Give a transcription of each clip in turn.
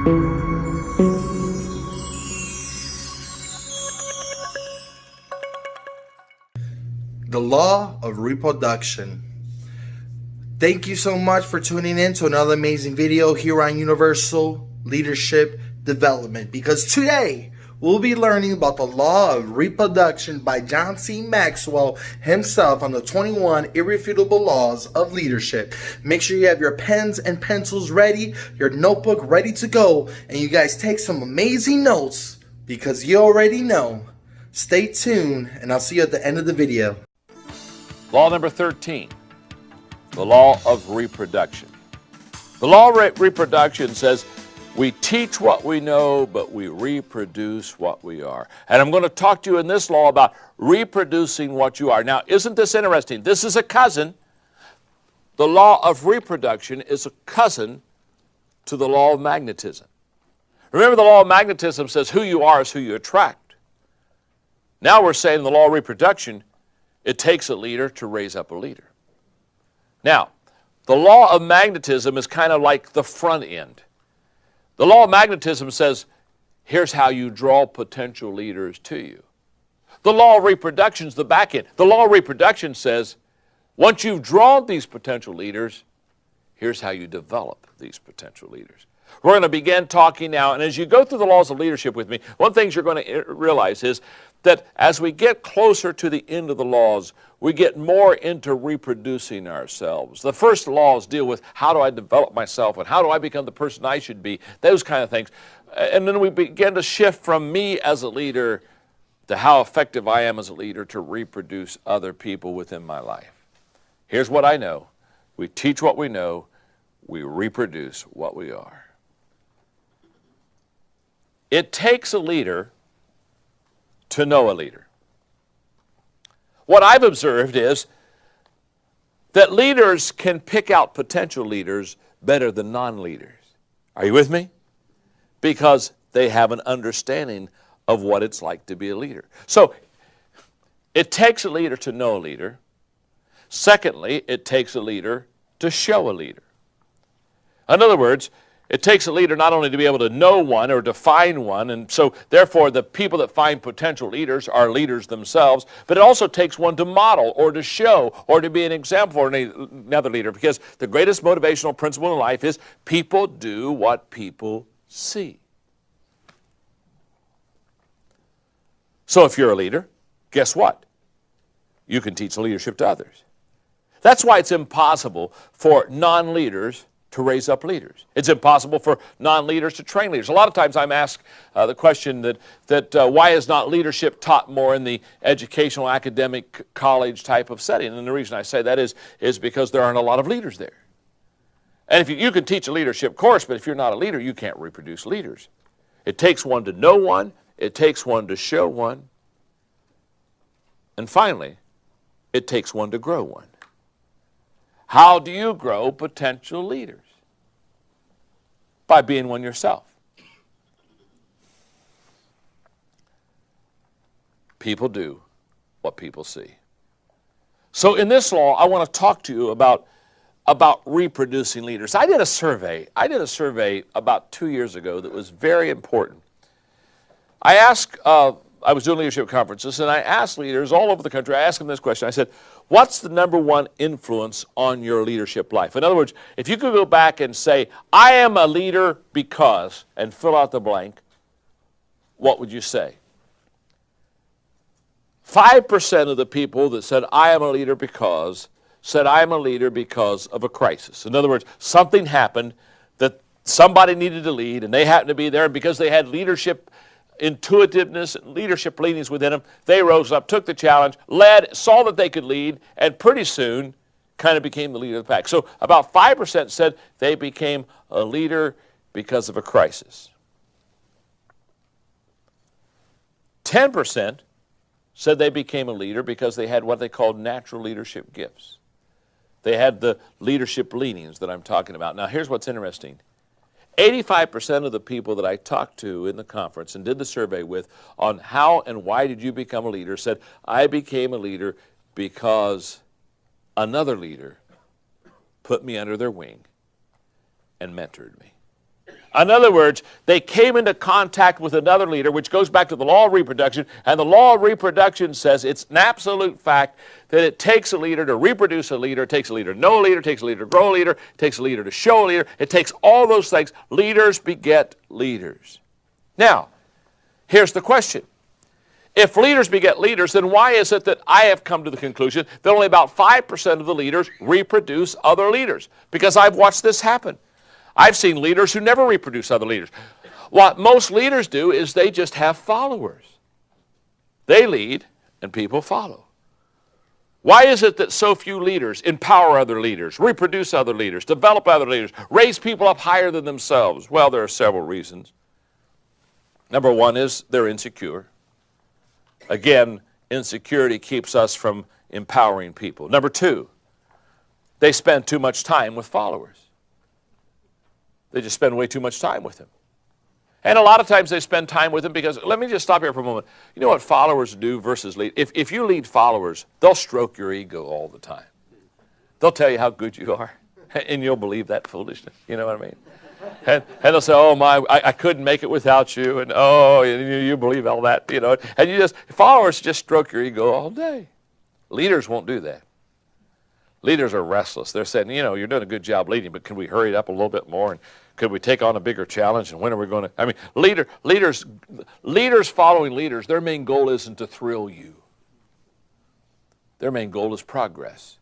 The Law of Reproduction. Thank you so much for tuning in to another amazing video here on Universol Leadership Development, because today we'll be learning about the Law of Reproduction by John C Maxwell himself on the 21 irrefutable laws of leadership. Make sure you have your pens and pencils ready, your notebook ready to go, and you guys take some amazing notes because you already know. Stay tuned, and I'll see you at the end of the video. Law number 13, the law of reproduction. The law of reproduction says we teach what we know, but we reproduce what we are. And I'm going to talk to you in this law about reproducing what you are. Now, isn't this interesting? This is a cousin. The law of reproduction is a cousin to the law of magnetism. Remember, the law of magnetism says who you are is who you attract. Now we're saying the law of reproduction, it takes a leader to raise up a leader. Now, the law of magnetism is kind of like the front end. The law of magnetism says, here's how you draw potential leaders to you. The law of reproduction is the back end. The law of reproduction says, once you've drawn these potential leaders, here's how you develop these potential leaders. We're going to begin talking now, and as you go through the laws of leadership with me, one thing you're going to realize is that as we get closer to the end of the laws, we get more into reproducing ourselves. The first laws deal with how do I develop myself and how do I become the person I should be, those kind of things. And then we begin to shift from me as a leader to how effective I am as a leader to reproduce other people within my life. Here's what I know. We teach what we know. We reproduce what we are. It takes a leader to know a leader. What I've observed is that leaders can pick out potential leaders better than non-leaders. Are you with me? Because they have an understanding of what it's like to be a leader. So it takes a leader to know a leader. Secondly, it takes a leader to show a leader. In other words, it takes a leader not only to be able to know one or define one, and so therefore the people that find potential leaders are leaders themselves, but it also takes one to model or to show or to be an example for another leader, because the greatest motivational principle in life is people do what people see. So if you're a leader, guess what? You can teach leadership to others. That's why it's impossible for non-leaders to raise up leaders. It's impossible for non-leaders to train leaders. A lot of times I'm asked the question that why is not leadership taught more in the educational, academic, college type of setting? And the reason I say that is because there aren't a lot of leaders there. And if you can teach a leadership course, but if you're not a leader, you can't reproduce leaders. It takes one to know one. It takes one to show one. And finally, it takes one to grow one. How do you grow potential leaders? By being one yourself. People do what people see. So in this law, I want to talk to you about reproducing leaders. I did a survey about 2 years ago that was very important. I was doing leadership conferences, and I asked leaders all over the country, I asked them this question. I said, what's the number one influence on your leadership life? In other words, if you could go back and say, I am a leader because, and fill out the blank, what would you say? 5% of the people that said, I am a leader because, said, I am a leader because of a crisis. In other words, something happened that somebody needed to lead, and they happened to be there, and because they had leadership intuitiveness and leadership leanings within them, they rose up, took the challenge, led, saw that they could lead, and pretty soon kind of became the leader of the pack. So about 5% said they became a leader because of a crisis. 10% said they became a leader because they had what they called natural leadership gifts. They had the leadership leanings that I'm talking about. Now here's what's interesting. 85% of the people that I talked to in the conference and did the survey with on how and why did you become a leader said, I became a leader because another leader put me under their wing and mentored me. In other words, they came into contact with another leader, which goes back to the law of reproduction. And the law of reproduction says it's an absolute fact that it takes a leader to reproduce a leader. It takes a leader to know a leader. It takes a leader to grow a leader. It takes a leader to show a leader. It takes all those things. Leaders beget leaders. Now, here's the question. If leaders beget leaders, then why is it that I have come to the conclusion that only about 5% of the leaders reproduce other leaders? Because I've watched this happen. I've seen leaders who never reproduce other leaders. What most leaders do is they just have followers. They lead and people follow. Why is it that so few leaders empower other leaders, reproduce other leaders, develop other leaders, raise people up higher than themselves? Well, there are several reasons. Number one is they're insecure. Again, insecurity keeps us from empowering people. Number two, they spend too much time with followers. They just spend way too much time with them. And a lot of times they spend time with them because, let me just stop here for a moment. You know what followers do versus lead? If you lead followers, they'll stroke your ego all the time. They'll tell you how good you are, and you'll believe that foolishness. You know what I mean? And they'll say, oh my, I couldn't make it without you, and oh, you believe all that, you know. And followers just stroke your ego all day. Leaders won't do that. Leaders are restless. They're saying, you know, you're doing a good job leading, but can we hurry it up a little bit more? And could we take on a bigger challenge? And when are we going to? I mean, leaders following leaders, their main goal isn't to thrill you. Their main goal is progress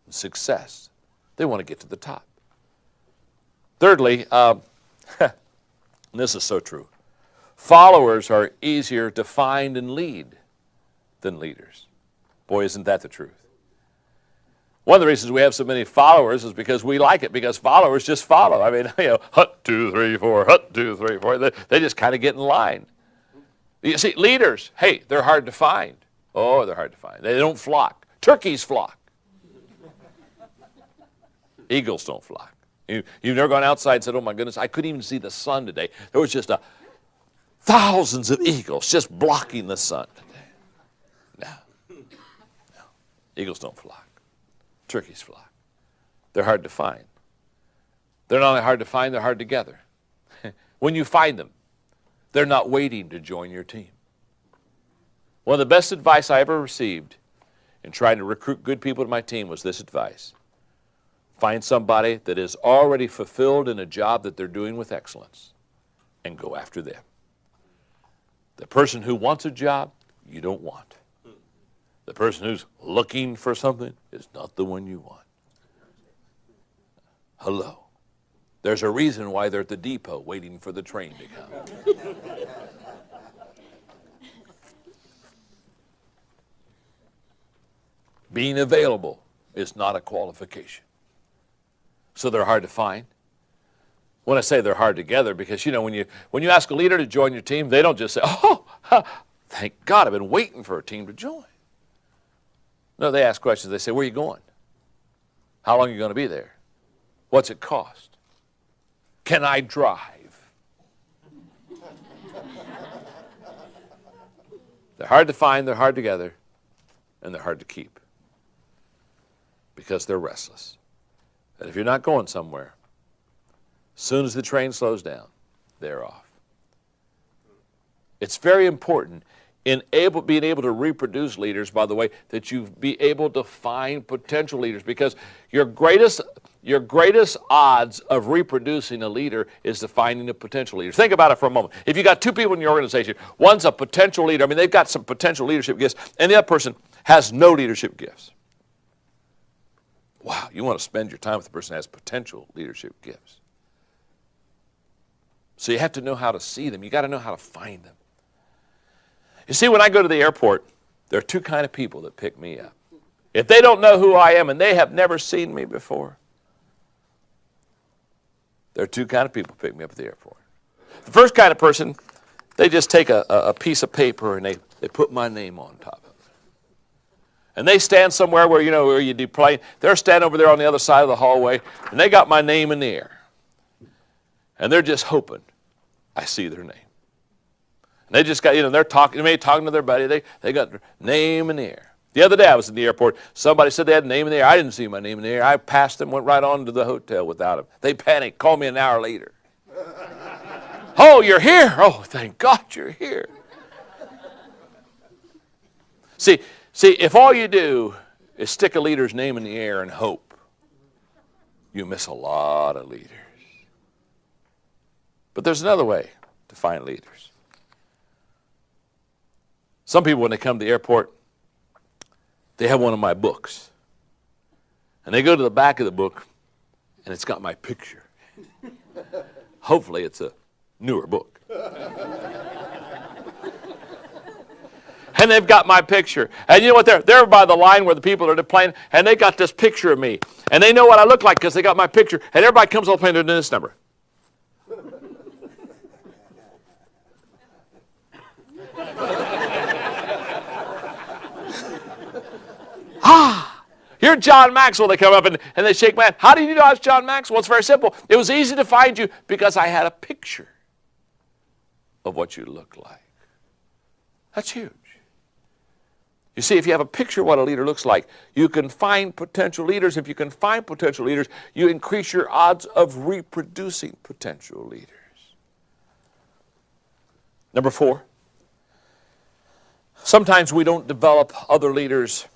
and success. They want to get to the top. Thirdly, and this is so true, followers are easier to find and lead than leaders. Boy, isn't that the truth. One of the reasons we have so many followers is because we like it, because followers just follow. I mean, you know, hut, 2, 3, 4, hut, 2, 3, 4. They just kind of get in line. You see, leaders, hey, they're hard to find. Oh, they're hard to find. They don't flock. Turkeys flock. Eagles don't flock. You've never gone outside and said, oh my goodness, I couldn't even see the sun today. There was just thousands of eagles just blocking the sun today. No. Eagles don't flock. Turkeys flock. They're hard to find. They're not only hard to find, they're hard to gather. When you find them, they're not waiting to join your team. One of the best advice I ever received in trying to recruit good people to my team was this advice. Find somebody that is already fulfilled in a job that they're doing with excellence and go after them. The person who wants a job, you don't want. The person who's looking for something is not the one you want. Hello. There's a reason why they're at the depot waiting for the train to come. Being available is not a qualification. So they're hard to find. When I say they're hard to gather, because, you know, when you ask a leader to join your team, they don't just say, oh, thank God, I've been waiting for a team to join. No, they ask questions. They say, where are you going? How long are you going to be there? What's it cost? Can I drive? They're hard to find, they're hard to gather, and they're hard to keep because they're restless. And if you're not going somewhere, as soon as the train slows down, they're off. It's very important in being able to reproduce leaders, by the way, that you be able to find potential leaders, because your greatest odds of reproducing a leader is to finding a potential leader. Think about it for a moment. If you got two people in your organization, one's a potential leader, I mean, they've got some potential leadership gifts, and the other person has no leadership gifts. Wow, you want to spend your time with the person that has potential leadership gifts. So you have to know how to see them. You got to know how to find them. You see, when I go to the airport, there are two kinds of people that pick me up. If they don't know who I am and they have never seen me before, there are two kinds of people who pick me up at the airport. The first kind of person, they just take a piece of paper and they put my name on top of it. And they stand somewhere where, you know, where you deplane. They're standing over there on the other side of the hallway, and they got my name in the air. And they're just hoping I see their name. And they just got, you know, they're talking to their buddy. They got their name in the air. The other day I was in the airport. Somebody said they had a name in the air. I didn't see my name in the air. I passed them, went right on to the hotel without them. They panicked, called me an hour later. Oh, you're here. Oh, thank God you're here. See, if all you do is stick a leader's name in the air and hope, you miss a lot of leaders. But there's another way to find leaders. Some people, when they come to the airport, they have one of my books. And they go to the back of the book, and it's got my picture. Hopefully it's a newer book. And they've got my picture. And you know what? They're by the line where the people are playing, and they got this picture of me. And they know what I look like because they got my picture. And everybody comes on the plane, they're doing this number. You're John Maxwell. They come up and they shake my hand. How do you know I was John Maxwell? It's very simple. It was easy to find you because I had a picture of what you look like. That's huge. You see, if you have a picture of what a leader looks like, you can find potential leaders. If you can find potential leaders, you increase your odds of reproducing potential leaders. Number 4, sometimes we don't develop other leaders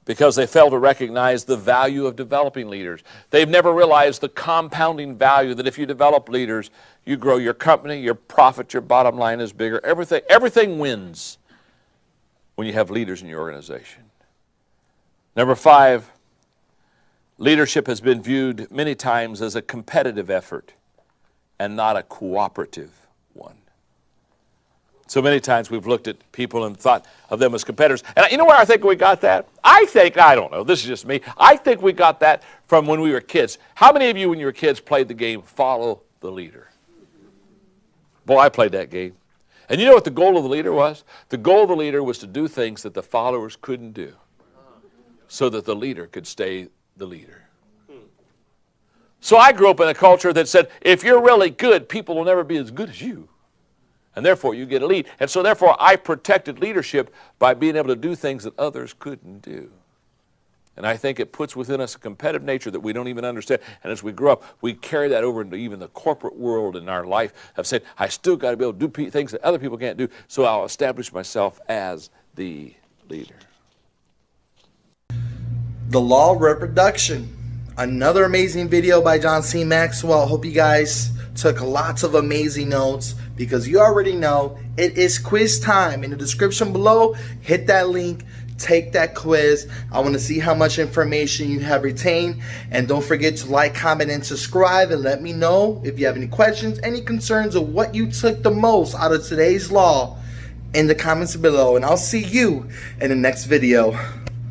because they fail to recognize the value of developing leaders. They've never realized the compounding value that if you develop leaders, you grow your company, your profit, your bottom line is bigger. Everything wins when you have leaders in your organization. Number 5, leadership has been viewed many times as a competitive effort and not a cooperative one. So many times we've looked at people and thought of them as competitors. And you know where I think we got that? I don't know, this is just me. I think we got that from when we were kids. How many of you when you were kids played the game Follow the Leader? Boy, I played that game. And you know what the goal of the leader was? The goal of the leader was to do things that the followers couldn't do so that the leader could stay the leader. So I grew up in a culture that said, if you're really good, people will never be as good as you. And therefore, you get a lead. And so therefore, I protected leadership by being able to do things that others couldn't do. And I think it puts within us a competitive nature that we don't even understand. And as we grow up, we carry that over into even the corporate world in our life of saying, I still got to be able to do things that other people can't do, so I'll establish myself as the leader. The Law of Reproduction. Another amazing video by John C Maxwell. Hope you guys took lots of amazing notes, because you already know it is quiz time. In the description below, hit that link, take that quiz. I want to see how much information you have retained. And don't forget to like, comment, and subscribe, and let me know if you have any questions, any concerns of what you took the most out of today's law in the comments below. And I'll see you in the next video.